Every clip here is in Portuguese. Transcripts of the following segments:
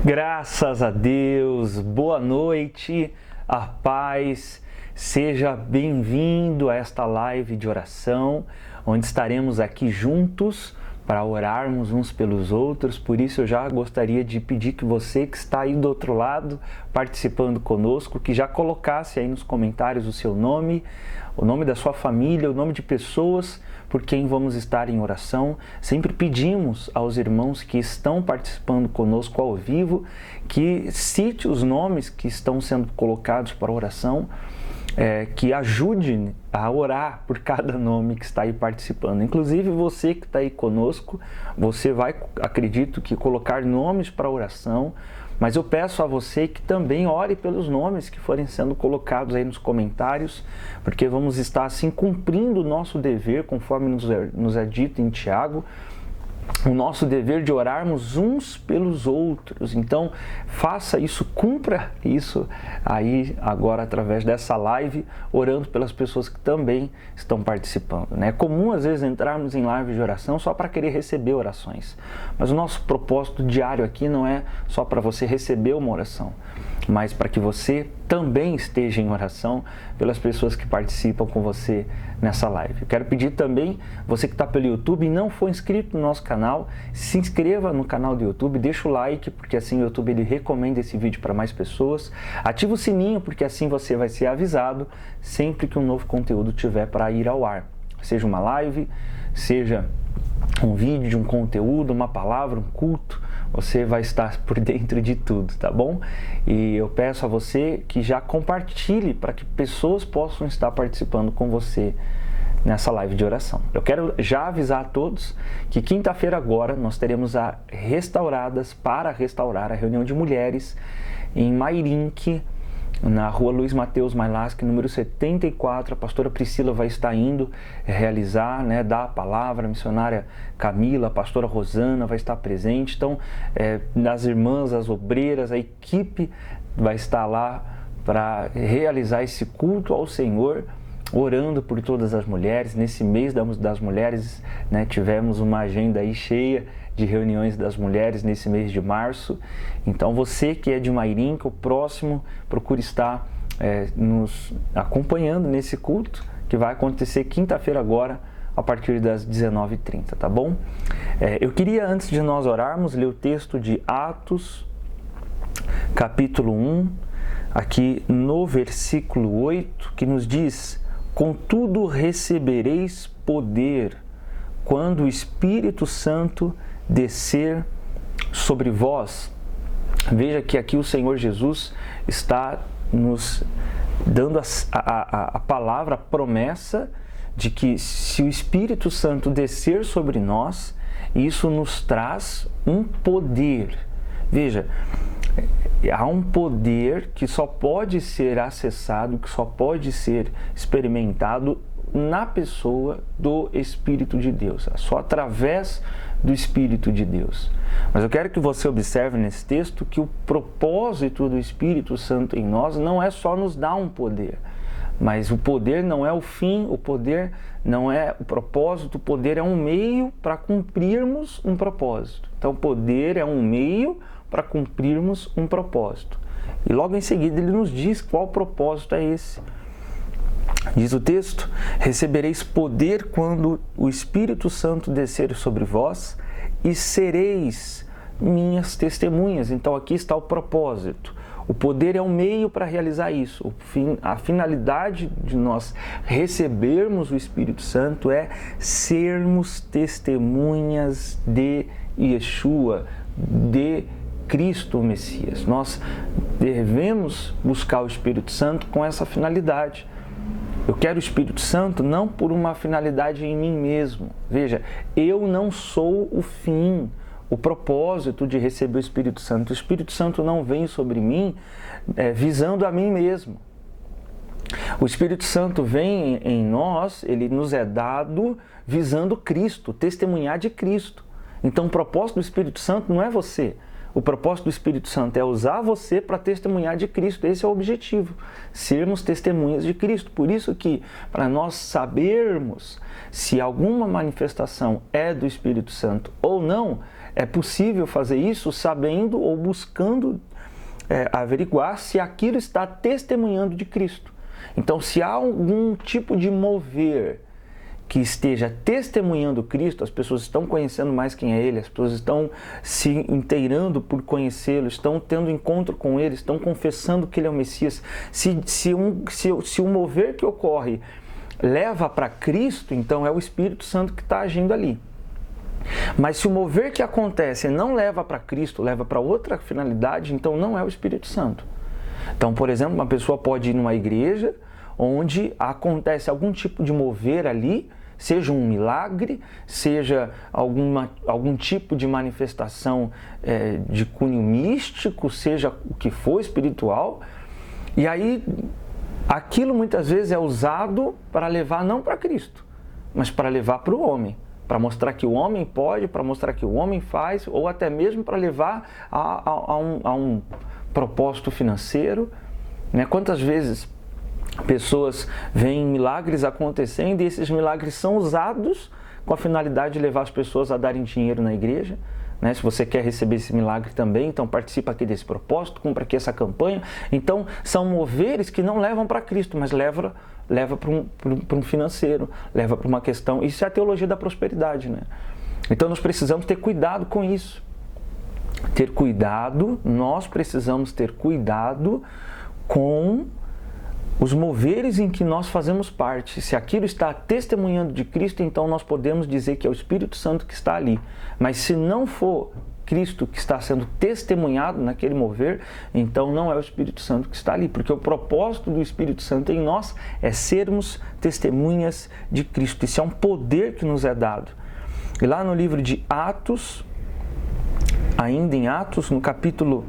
Graças a Deus, boa noite, a paz, seja bem-vindo a esta live de oração, onde estaremos aqui juntos para orarmos uns pelos outros. Por isso eu já gostaria de pedir que você que está aí do outro lado, participando conosco, que já colocasse aí nos comentários o seu nome, o nome da sua família, o nome de pessoas por quem vamos estar em oração. Sempre pedimos aos irmãos que estão participando conosco ao vivo que cite os nomes que estão sendo colocados para oração, que ajude a orar por cada nome que está aí participando. Inclusive você que está aí conosco, você vai, acredito que, colocar nomes para oração, mas eu peço a você que também ore pelos nomes que forem sendo colocados aí nos comentários, porque vamos estar assim cumprindo o nosso dever, conforme nos é dito em Tiago, o nosso dever de orarmos uns pelos outros. Então faça isso, cumpra isso aí agora através dessa live, orando pelas pessoas que também estão participando, né? É comum às vezes entrarmos em live de oração só para querer receber orações, mas o nosso propósito diário aqui não é só para você receber uma oração, mas para que você também esteja em oração pelas pessoas que participam com você nessa live. Eu quero pedir também, você que está pelo YouTube e não for inscrito no nosso canal, se inscreva no canal do YouTube, deixa o like, porque assim o YouTube ele recomenda esse vídeo para mais pessoas. Ativa o sininho, porque assim você vai ser avisado sempre que um novo conteúdo tiver para ir ao ar. Seja uma live, seja um vídeo de um conteúdo, uma palavra, um culto, você vai estar por dentro de tudo, tá bom? E eu peço a você que já compartilhe para que pessoas possam estar participando com você nessa live de oração. Eu quero já avisar a todos que quinta-feira agora nós teremos a Restauradas para restaurar a reunião de mulheres em Mairinque, na rua Luiz Mateus Mailasque, número 74, a pastora Priscila vai estar indo realizar, dar a palavra, a missionária Camila, a pastora Rosana vai estar presente. Então, das irmãs, as obreiras, a equipe vai estar lá para realizar esse culto ao Senhor, orando por todas as mulheres. Nesse mês das mulheres, tivemos uma agenda aí cheia de reuniões das mulheres nesse mês de março. Então você que é de Mairinque, o próximo, procure estar nos acompanhando nesse culto que vai acontecer quinta-feira agora a partir das 19h30, tá bom? Eu queria, antes de nós orarmos, ler o texto de Atos, capítulo 1, aqui no versículo 8, que nos diz: "Contudo recebereis poder quando o Espírito Santo descer sobre vós." Veja que aqui o Senhor Jesus está nos dando a palavra, a promessa de que se o Espírito Santo descer sobre nós, isso nos traz um poder. Veja, há um poder que só pode ser acessado, que só pode ser experimentado na pessoa do Espírito de Deus, só através do Espírito de Deus. Mas eu quero que você observe nesse texto que o propósito do Espírito Santo em nós não é só nos dar um poder, mas o poder não é o fim, o poder não é o propósito, o poder é um meio para cumprirmos um propósito. Então, o poder é um meio para cumprirmos um propósito. E logo em seguida ele nos diz qual propósito é esse. Diz o texto: "Recebereis poder quando o Espírito Santo descer sobre vós e sereis minhas testemunhas." Então aqui está o propósito. O poder é um meio para realizar isso. A finalidade de nós recebermos o Espírito Santo é sermos testemunhas de Yeshua, de Cristo, o Messias. Nós devemos buscar o Espírito Santo com essa finalidade. Eu quero o Espírito Santo não por uma finalidade em mim mesmo. Veja, eu não sou o fim, o propósito de receber o Espírito Santo. O Espírito Santo não vem sobre mim visando a mim mesmo. O Espírito Santo vem em nós, ele nos é dado visando Cristo, testemunhar de Cristo. Então o propósito do Espírito Santo não é você. O propósito do Espírito Santo é usar você para testemunhar de Cristo. Esse é o objetivo, sermos testemunhas de Cristo. Por isso que, para nós sabermos se alguma manifestação é do Espírito Santo ou não, é possível fazer isso sabendo ou buscando averiguar se aquilo está testemunhando de Cristo. Então, se há algum tipo de mover que esteja testemunhando Cristo, as pessoas estão conhecendo mais quem é Ele, as pessoas estão se inteirando por conhecê-lo, estão tendo encontro com Ele, estão confessando que Ele é o Messias. Se o mover que ocorre leva para Cristo, então é o Espírito Santo que está agindo ali. Mas se o mover que acontece não leva para Cristo, leva para outra finalidade, então não é o Espírito Santo. Então, por exemplo, uma pessoa pode ir numa igreja onde acontece algum tipo de mover ali, seja um milagre, seja algum tipo de manifestação de cunho místico, seja o que for espiritual, e aí aquilo muitas vezes é usado para levar não para Cristo, mas para levar para o homem, para mostrar que o homem pode, para mostrar que o homem faz, ou até mesmo para levar a um propósito financeiro, né? Quantas vezes pessoas veem milagres acontecendo e esses milagres são usados com a finalidade de levar as pessoas a darem dinheiro na igreja, né? Se você quer receber esse milagre também, então participa aqui desse propósito, cumpra aqui essa campanha. Então são moveres que não levam para Cristo, mas leva para um financeiro, leva para uma questão. Isso é a teologia da prosperidade, né? Então nós precisamos ter cuidado com isso. Nós precisamos ter cuidado com os moveres em que nós fazemos parte. Se aquilo está testemunhando de Cristo, então nós podemos dizer que é o Espírito Santo que está ali. Mas se não for Cristo que está sendo testemunhado naquele mover, então não é o Espírito Santo que está ali. Porque o propósito do Espírito Santo em nós é sermos testemunhas de Cristo. Isso é um poder que nos é dado. E lá no livro de Atos, ainda em Atos, no capítulo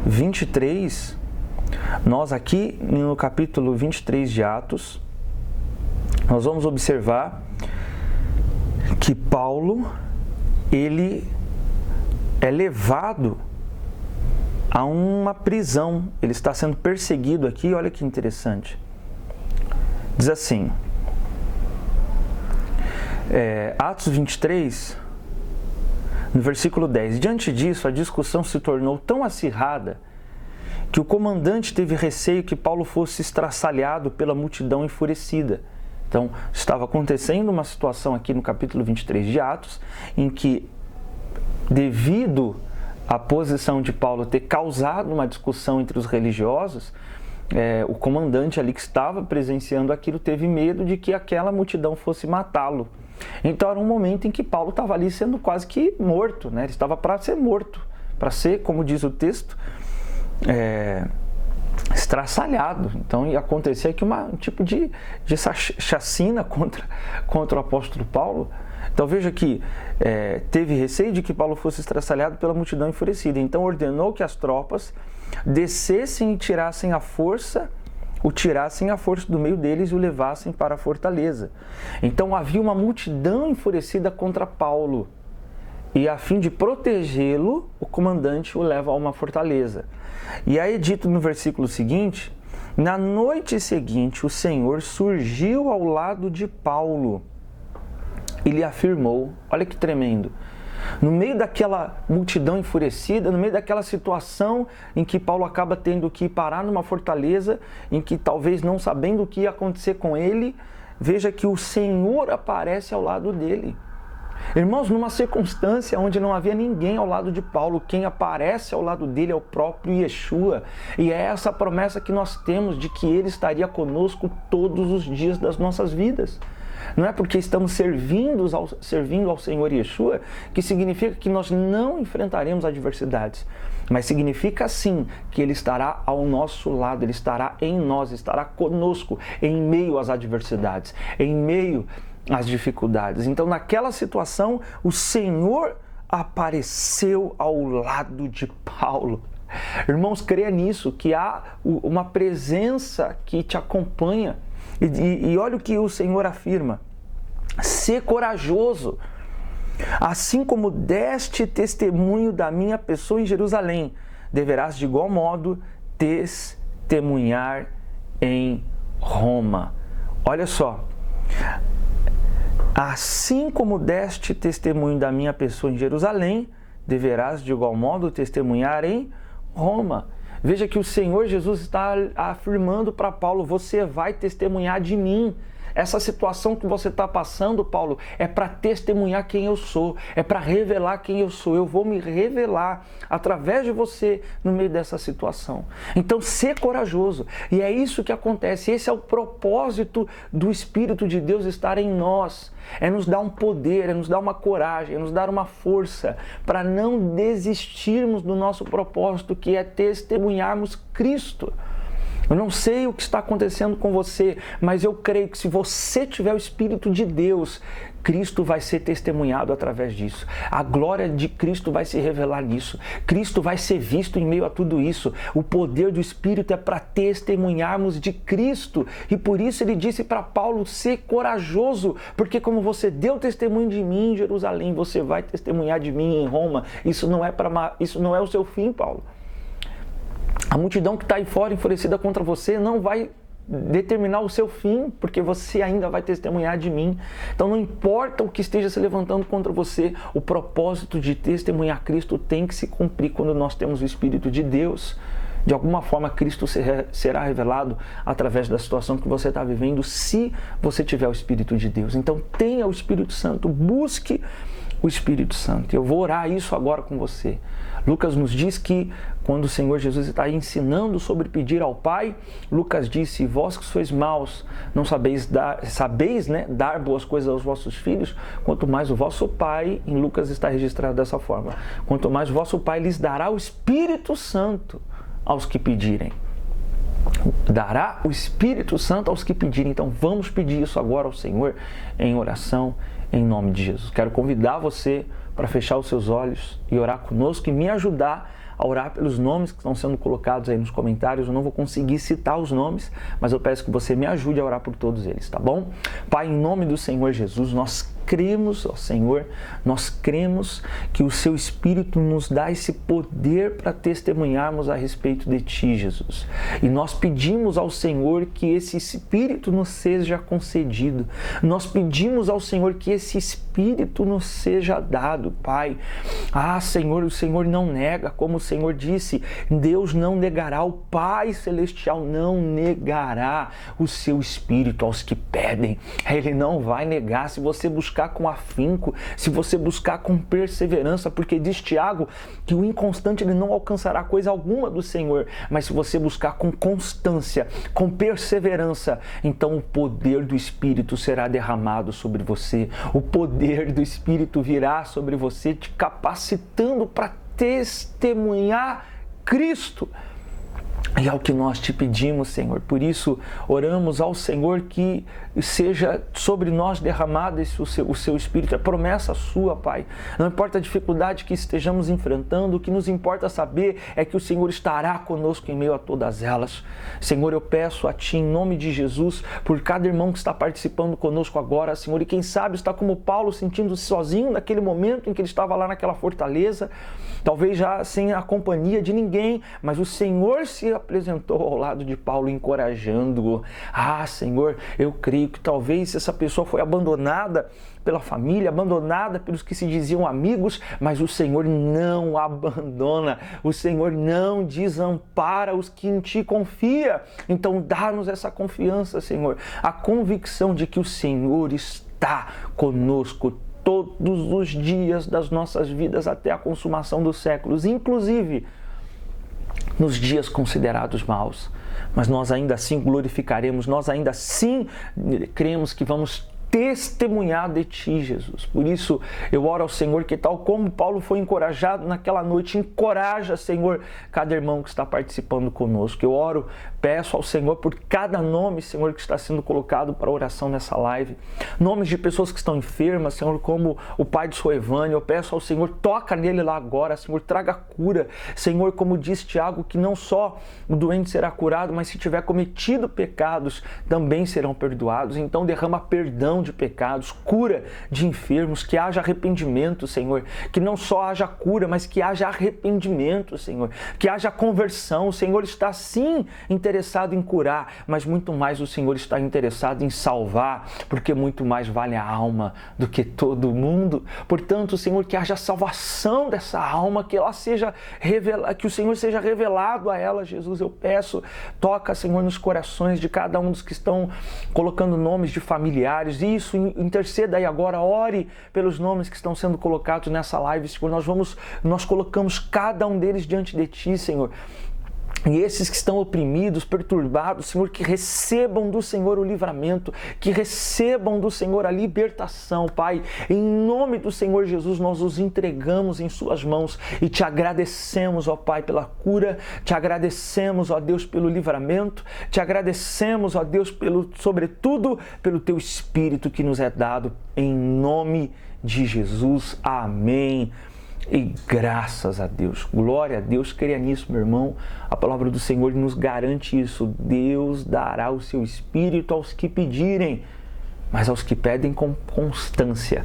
23, nós aqui no capítulo 23 de Atos, nós vamos observar que Paulo, ele é levado a uma prisão, ele está sendo perseguido aqui, olha que interessante. Diz assim, Atos 23, no versículo 10, diante disso a discussão se tornou tão acirrada que o comandante teve receio que Paulo fosse estraçalhado pela multidão enfurecida. Então, estava acontecendo uma situação aqui no capítulo 23 de Atos, em que, devido à posição de Paulo ter causado uma discussão entre os religiosos, o comandante ali que estava presenciando aquilo teve medo de que aquela multidão fosse matá-lo. Então, era um momento em que Paulo estava ali sendo quase que morto, né? Ele estava para ser morto, para ser, como diz o texto, estraçalhado. Então ia acontecer aqui um tipo de chacina contra o apóstolo Paulo. Então veja que teve receio de que Paulo fosse estraçalhado pela multidão enfurecida. Então ordenou que as tropas descessem e o tirassem à força do meio deles e o levassem para a fortaleza. Então havia uma multidão enfurecida contra Paulo. E a fim de protegê-lo, o comandante o leva a uma fortaleza. E aí é dito no versículo seguinte, na noite seguinte o Senhor surgiu ao lado de Paulo e lhe afirmou, olha que tremendo, no meio daquela multidão enfurecida, no meio daquela situação em que Paulo acaba tendo que parar numa fortaleza, em que talvez não sabendo o que ia acontecer com ele, veja que o Senhor aparece ao lado dele. Irmãos, numa circunstância onde não havia ninguém ao lado de Paulo, quem aparece ao lado dele é o próprio Yeshua. E é essa promessa que nós temos de que Ele estaria conosco todos os dias das nossas vidas. Não é porque estamos servindo ao Senhor Yeshua que significa que nós não enfrentaremos adversidades. Mas significa sim que Ele estará ao nosso lado, Ele estará em nós, estará conosco em meio às adversidades, em meio as dificuldades. Então, naquela situação, o Senhor apareceu ao lado de Paulo. Irmãos, creia nisso, que há uma presença que te acompanha. E olha o que o Senhor afirma: ser corajoso, assim como deste testemunho da minha pessoa em Jerusalém, deverás de igual modo testemunhar em Roma. Olha só, assim como deste testemunho da minha pessoa em Jerusalém, deverás de igual modo testemunhar em Roma. Veja que o Senhor Jesus está afirmando para Paulo: você vai testemunhar de mim. Essa situação que você está passando, Paulo, é para testemunhar quem eu sou, é para revelar quem eu sou. Eu vou me revelar através de você no meio dessa situação. Então, ser corajoso. E é isso que acontece. Esse é o propósito do Espírito de Deus estar em nós. É nos dar um poder, é nos dar uma coragem, é nos dar uma força para não desistirmos do nosso propósito, que é testemunharmos Cristo. Eu não sei o que está acontecendo com você, mas eu creio que se você tiver o Espírito de Deus, Cristo vai ser testemunhado através disso. A glória de Cristo vai se revelar nisso. Cristo vai ser visto em meio a tudo isso. O poder do Espírito é para testemunharmos de Cristo. E por isso ele disse para Paulo: ser corajoso, porque como você deu testemunho de mim em Jerusalém, você vai testemunhar de mim em Roma. Isso não é o seu fim, Paulo. A multidão que está aí fora enfurecida contra você não vai determinar o seu fim, porque você ainda vai testemunhar de mim. Então não importa o que esteja se levantando contra você, o propósito de testemunhar Cristo tem que se cumprir quando nós temos o Espírito de Deus. De alguma forma Cristo será revelado através da situação que você está vivendo, se você tiver o Espírito de Deus. Então tenha o Espírito Santo, busque o Espírito Santo. Eu vou orar isso agora com você. Lucas nos diz que quando o Senhor Jesus está ensinando sobre pedir ao Pai, Lucas disse: vós que sois maus, não sabeis dar boas coisas aos vossos filhos, quanto mais o vosso Pai, em Lucas está registrado dessa forma, quanto mais o vosso Pai lhes dará o Espírito Santo aos que pedirem. Dará o Espírito Santo aos que pedirem. Então vamos pedir isso agora ao Senhor em oração, em nome de Jesus. Quero convidar você para fechar os seus olhos e orar conosco e me ajudar a orar pelos nomes que estão sendo colocados aí nos comentários. Eu não vou conseguir citar os nomes, mas eu peço que você me ajude a orar por todos eles, tá bom? Pai, em nome do Senhor Jesus, nós cremos, ó Senhor, nós cremos que o Seu Espírito nos dá esse poder para testemunharmos a respeito de Ti, Jesus. E nós pedimos ao Senhor que esse Espírito nos seja concedido. Nós pedimos ao Senhor que esse Espírito nos seja dado, Pai. Ah, Senhor, o Senhor não nega, como o Senhor disse, Deus não negará, o Pai Celestial não negará o Seu Espírito aos que pedem. Ele não vai negar se você buscar com afinco, se você buscar com perseverança, porque diz Tiago que o inconstante ele não alcançará coisa alguma do Senhor, mas se você buscar com constância, com perseverança, então o poder do Espírito será derramado sobre você, o poder do Espírito virá sobre você, te capacitando para testemunhar Cristo. E é o que nós te pedimos, Senhor. Por isso, oramos ao Senhor que seja sobre nós derramado o seu Espírito. É promessa sua, Pai. Não importa a dificuldade que estejamos enfrentando, o que nos importa saber é que o Senhor estará conosco em meio a todas elas. Senhor, eu peço a Ti, em nome de Jesus, por cada irmão que está participando conosco agora, Senhor, e quem sabe está como Paulo, sentindo-se sozinho naquele momento em que ele estava lá naquela fortaleza, talvez já sem a companhia de ninguém, mas o Senhor se apresentou ao lado de Paulo, encorajando-o. Ah, Senhor, eu creio que talvez essa pessoa foi abandonada pela família, abandonada pelos que se diziam amigos, mas o Senhor não abandona, o Senhor não desampara os que em Ti confia. Então dá-nos essa confiança, Senhor, a convicção de que o Senhor está conosco todos os dias das nossas vidas até a consumação dos séculos, inclusive nos dias considerados maus. Mas nós ainda assim glorificaremos, nós ainda assim cremos que vamos testemunhar de Ti, Jesus. Por isso, eu oro ao Senhor que, tal como Paulo foi encorajado naquela noite, encoraja, Senhor, cada irmão que está participando conosco. Eu oro, peço ao Senhor por cada nome, Senhor, que está sendo colocado para oração nessa live. Nomes de pessoas que estão enfermas, Senhor, como o pai de Soevânio. Eu peço ao Senhor, toca nele lá agora, Senhor, traga cura. Senhor, como diz Tiago, que não só o doente será curado, mas se tiver cometido pecados, também serão perdoados. Então derrama perdão perdão de pecados, cura de enfermos, que haja arrependimento, Senhor, que não só haja cura, mas que haja arrependimento, Senhor, que haja conversão. O Senhor está sim interessado em curar, mas muito mais o Senhor está interessado em salvar, porque muito mais vale a alma do que todo mundo. Portanto, Senhor, que haja salvação dessa alma, que ela seja revelada, que o Senhor seja revelado a ela, Jesus, eu peço. Toca, Senhor, nos corações de cada um dos que estão colocando nomes de familiares. Isso, interceda aí agora, ore pelos nomes que estão sendo colocados nessa live, Senhor. Nós colocamos cada um deles diante de Ti, Senhor. E esses que estão oprimidos, perturbados, Senhor, que recebam do Senhor o livramento, que recebam do Senhor a libertação, Pai. Em nome do Senhor Jesus, nós os entregamos em Suas mãos e Te agradecemos, ó Pai, pela cura, Te agradecemos, ó Deus, pelo livramento, Te agradecemos, ó Deus, sobretudo pelo Teu Espírito que nos é dado, em nome de Jesus. Amém. E graças a Deus, glória a Deus, creia nisso, meu irmão. A palavra do Senhor nos garante isso. Deus dará o seu Espírito aos que pedirem, mas aos que pedem com constância,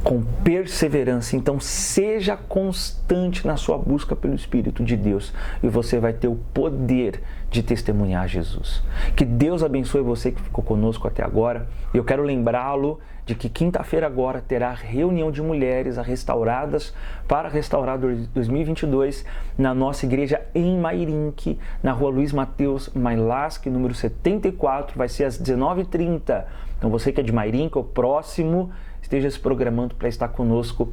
com perseverança. Então seja constante na sua busca pelo Espírito de Deus e você vai ter o poder de testemunhar Jesus. Que Deus abençoe você que ficou conosco até agora. E eu quero lembrá-lo de que quinta-feira agora terá reunião de mulheres restauradas para Restaurar 2022 na nossa igreja em Mairinque, na rua Luiz Mateus Mailasque, número 74, vai ser às 19h30. Então você que é de Mairinque, o próximo, esteja se programando para estar conosco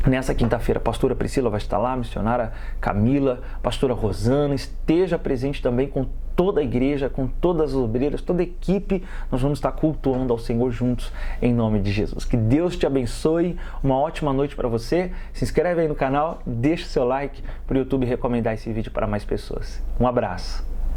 nessa quinta-feira. A pastora Priscila vai estar lá, a missionária Camila, a pastora Rosana, esteja presente também com toda a igreja, com todas as obreiras, toda a equipe. Nós vamos estar cultuando ao Senhor juntos, em nome de Jesus. Que Deus te abençoe, uma ótima noite para você. Se inscreve aí no canal, deixa o seu like para o YouTube recomendar esse vídeo para mais pessoas. Um abraço.